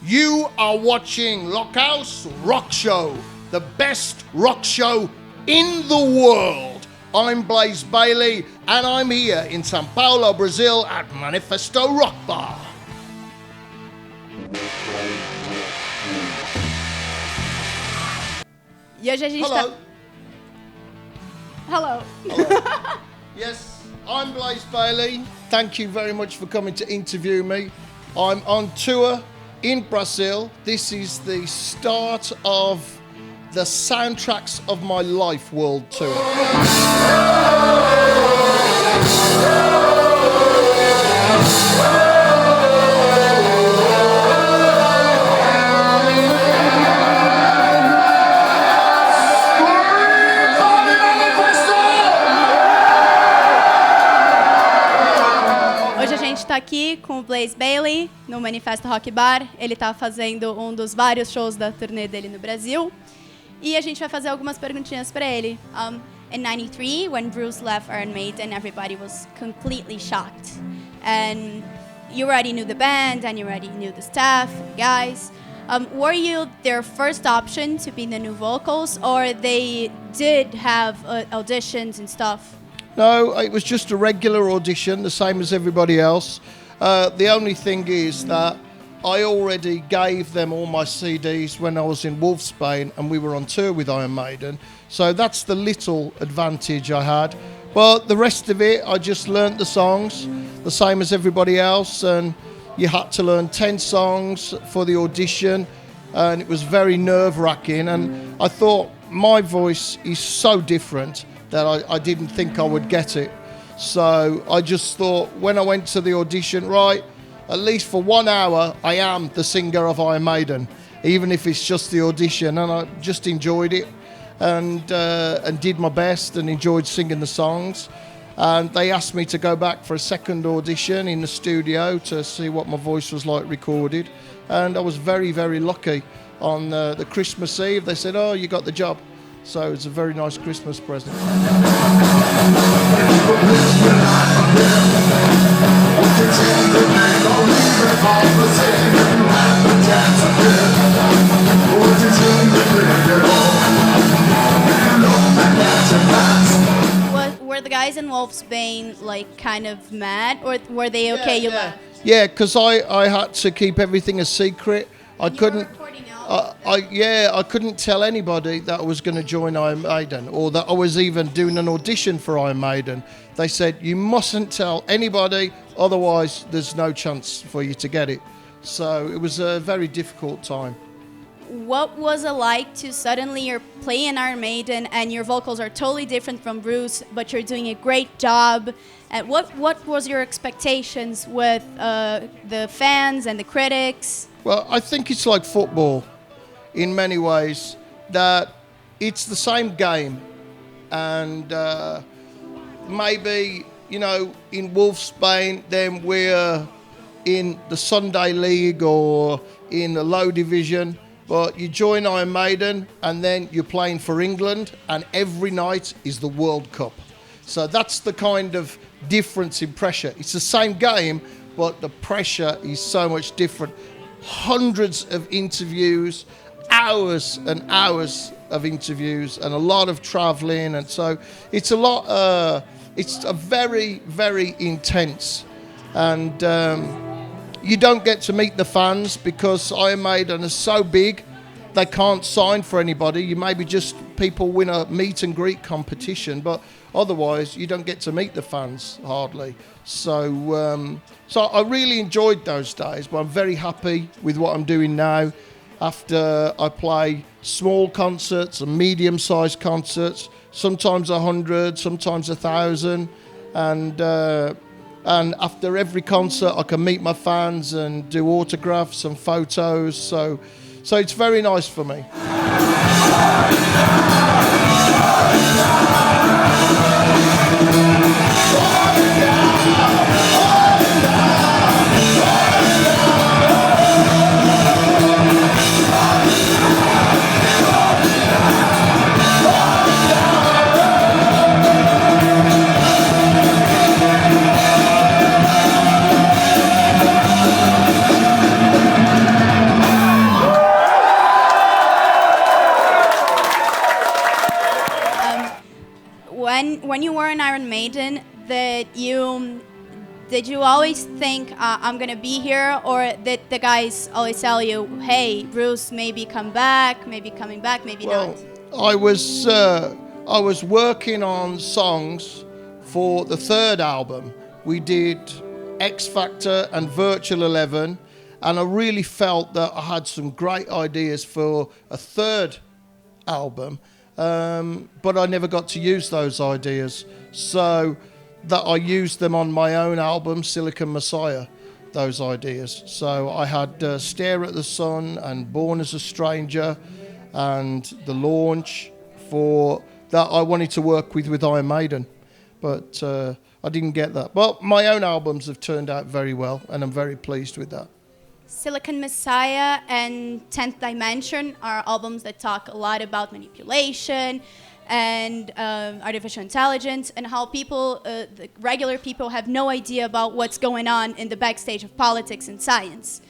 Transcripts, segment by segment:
You are watching Lokaos Rock Show, the best rock show in the world. I'm Blaze Bayley, and I'm here in São Paulo, Brazil at Manifesto Rock Bar. E hoje a gente Hello. Hello. Hello. Yes, I'm Blaze Bayley. Thank you very much for coming to interview me. I'm on tour in Brazil. This is the start of the Soundtracks of My Life World Tour. Hoje a gente está aqui com o Blaze Bayley no Manifesto Rock Bar. Ele está fazendo um dos vários shows da turnê dele no Brasil. E a gente vai fazer algumas perguntinhas para ele. In 93, when Bruce left Iron Maiden, everybody was completely shocked. And you already knew the band and you already knew the staff, guys. Were you their first option to be the new vocals, or they did have auditions and stuff? No, it was just a regular audition, the same as everybody else. The only thing is that I already gave them all my CDs when I was in Wolfsbane and we were on tour with Iron Maiden. So that's the little advantage I had. But the rest of it, I just learnt the songs, the same as everybody else. And you had to learn 10 songs for the audition. And it was very nerve-wracking. And I thought my voice is so different that I didn't think I would get it. So I just thought when I went to the audition, right, at least for 1 hour, I am the singer of Iron Maiden, even if it's just the audition. And I just enjoyed it and did my best and enjoyed singing the songs. And they asked me to go back for a second audition in the studio to see what my voice was like recorded. And I was very, very lucky. On the Christmas Eve, they said, oh, you got the job. So it's a very nice Christmas present. Were the guys in Wolfsbane like kind of mad, or were they okay? You left? Yeah, because I had to keep everything a secret. I couldn't. I couldn't tell anybody that I was going to join Iron Maiden or that I was even doing an audition for Iron Maiden. They said, you mustn't tell anybody, otherwise there's no chance for you to get it. So it was a very difficult time. What was it like to suddenly you're playing Iron Maiden and your vocals are totally different from Bruce, but you're doing a great job? And what was your expectations with the fans and the critics? Well, I think it's like football in many ways, that it's the same game. And maybe, you know, in Wolfsbane, then we're in the Sunday League or in the low division. But you join Iron Maiden and then you're playing for England and every night is the World Cup. So that's the kind of difference in pressure. It's the same game, but the pressure is so much different. Hundreds of interviews, hours and hours of interviews, and a lot of traveling, and so it's a lot. It's a very, very intense, and you don't get to meet the fans because Iron Maiden is so big. They can't sign for anybody. You maybe just people win a meet and greet competition, but otherwise you don't get to meet the fans hardly. So I really enjoyed those days, but I'm very happy with what I'm doing now. After I play small concerts and medium-sized concerts, sometimes 100, sometimes 1,000, and after every concert I can meet my fans and do autographs and photos. So it's very nice for me. when you were in Iron Maiden, did you always think I'm gonna be here, or did the guys always tell you, hey, Bruce, maybe come back, maybe coming back, maybe not? I was working on songs for the third album. We did X Factor and Virtual 11, and I really felt that I had some great ideas for a third album, but I never got to use those ideas. So that I used them on my own album, Silicon Messiah, those ideas. So I had Stare at the Sun and Born as a Stranger and The Launch for that I wanted to work with Iron Maiden. But I didn't get that. But my own albums have turned out very well, and I'm very pleased with that. Silicon Messiah and 10th Dimension are albums that talk a lot about manipulation and artificial intelligence, and how people, the regular people, have no idea about what's going on in the backstage of politics and science.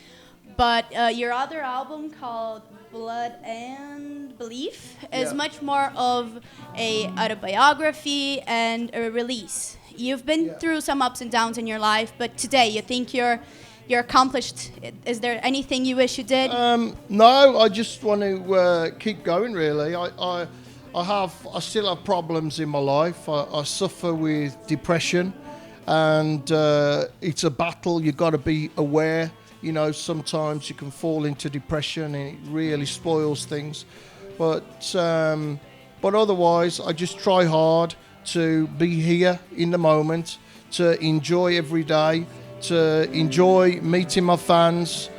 But your other album, called Blood and Belief, is much more of a autobiography and a release. You've been through some ups and downs in your life, but today you think you're accomplished. Is there anything you wish you did? No, I just want to keep going, really. I still have problems in my life. I suffer with depression, and it's a battle. You've got to be aware. You know, sometimes you can fall into depression, and it really spoils things. But otherwise, I just try hard to be here in the moment, to enjoy every day, to enjoy meeting my fans.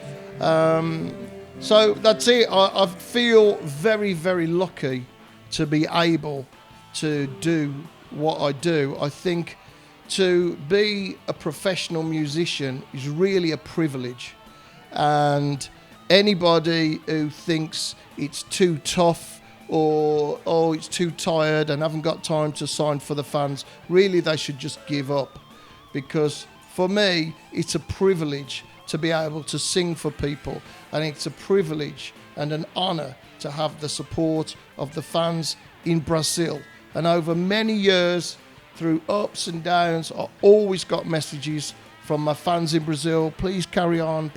So that's it. I feel very, very lucky to be able to do what I do. I think to be a professional musician is really a privilege, and anybody who thinks it's too tough or it's too tired and haven't got time to sign for the fans, really they should just give up, because for me it's a privilege to be able to sing for people, and it's a privilege and an honour to have the support of the fans in Brazil. And over many years, through ups and downs, I always got messages from my fans in Brazil, please carry on,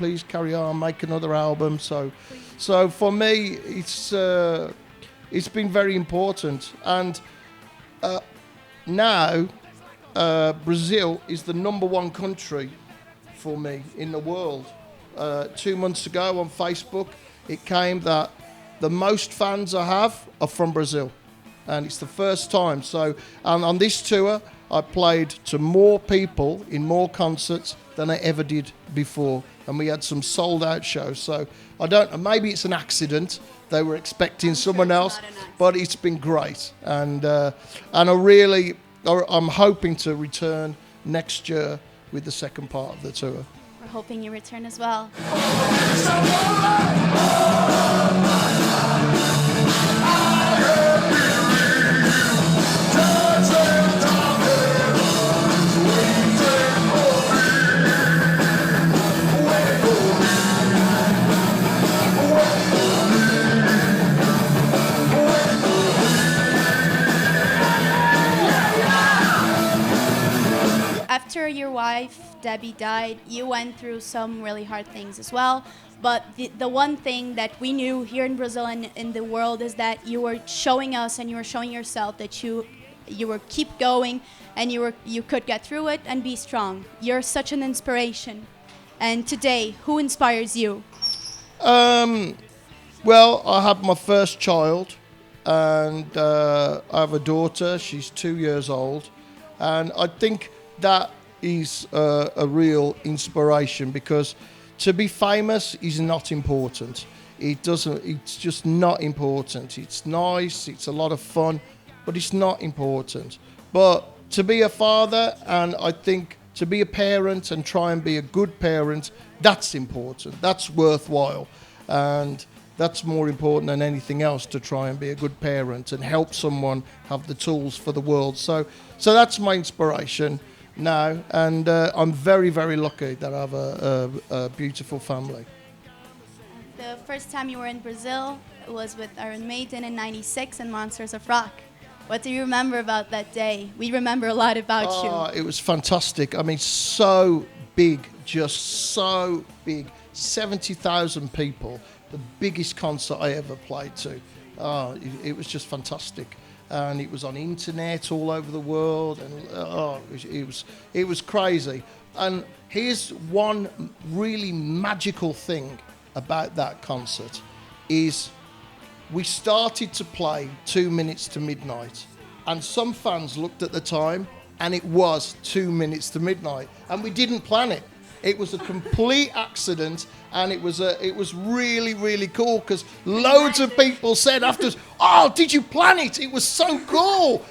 make another album. So for me, it's been very important. And now Brazil is the number one country for me in the world. 2 months ago on Facebook, it came that the most fans I have are from Brazil, and it's the first time. So on this tour, I played to more people in more concerts than I ever did before, and we had some sold-out shows. So I don't know, maybe it's an accident. They were expecting someone else, but it's been great, and I'm hoping to return next year with the second part of the tour. We're hoping you return as well. After your wife, Debbie, died, you went through some really hard things as well. But the one thing that we knew here in Brazil and in the world is that you were showing us, and you were showing yourself that you were keep going, and you could get through it and be strong. You're such an inspiration. And today, who inspires you? Well, I had my first child, and I have a daughter. She's 2 years old, and I think that is a real inspiration, because to be famous is not important. It's just not important. It's nice, it's a lot of fun, but it's not important. But to be a father, and I think to be a parent and try and be a good parent, that's important. That's worthwhile. And that's more important than anything else, to try and be a good parent and help someone have the tools for the world. So that's my inspiration now, and I'm very, very lucky that I have a beautiful family. The first time you were in Brazil was with Iron Maiden in '96 and Monsters of Rock. What do you remember about that day? We remember a lot about you. It was fantastic. I mean, so big, just so big. 70,000 people, the biggest concert I ever played to. It was just fantastic. And it was on internet all over the world, and it was crazy. And here's one really magical thing about that concert is we started to play 2 minutes to midnight, and some fans looked at the time and it was 2 minutes to midnight, and we didn't plan it. It was a complete accident, and it was really, really cool because loads of people said after, "Oh, did you plan it? It was so cool."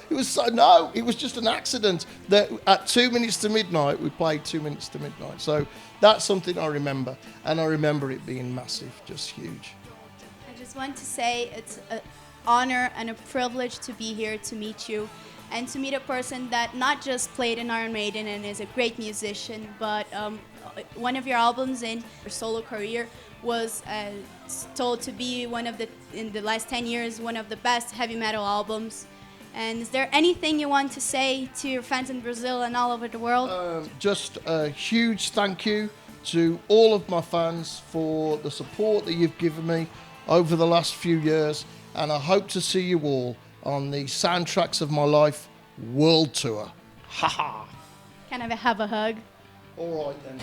No, it was just an accident that at 2 minutes to midnight, we played 2 minutes to midnight. So that's something I remember, and I remember it being massive, just huge. I just want to say it's an honor and a privilege to be here to meet you. And to meet a person that not just played in Iron Maiden and is a great musician, but one of your albums in your solo career was told to be in the last 10 years, one of the best heavy metal albums. And is there anything you want to say to your fans in Brazil and all over the world? Just a huge thank you to all of my fans for the support that you've given me over the last few years. And I hope to see you all on the Soundtracks of My Life World Tour. Ha ha! Can I have a hug? All right then.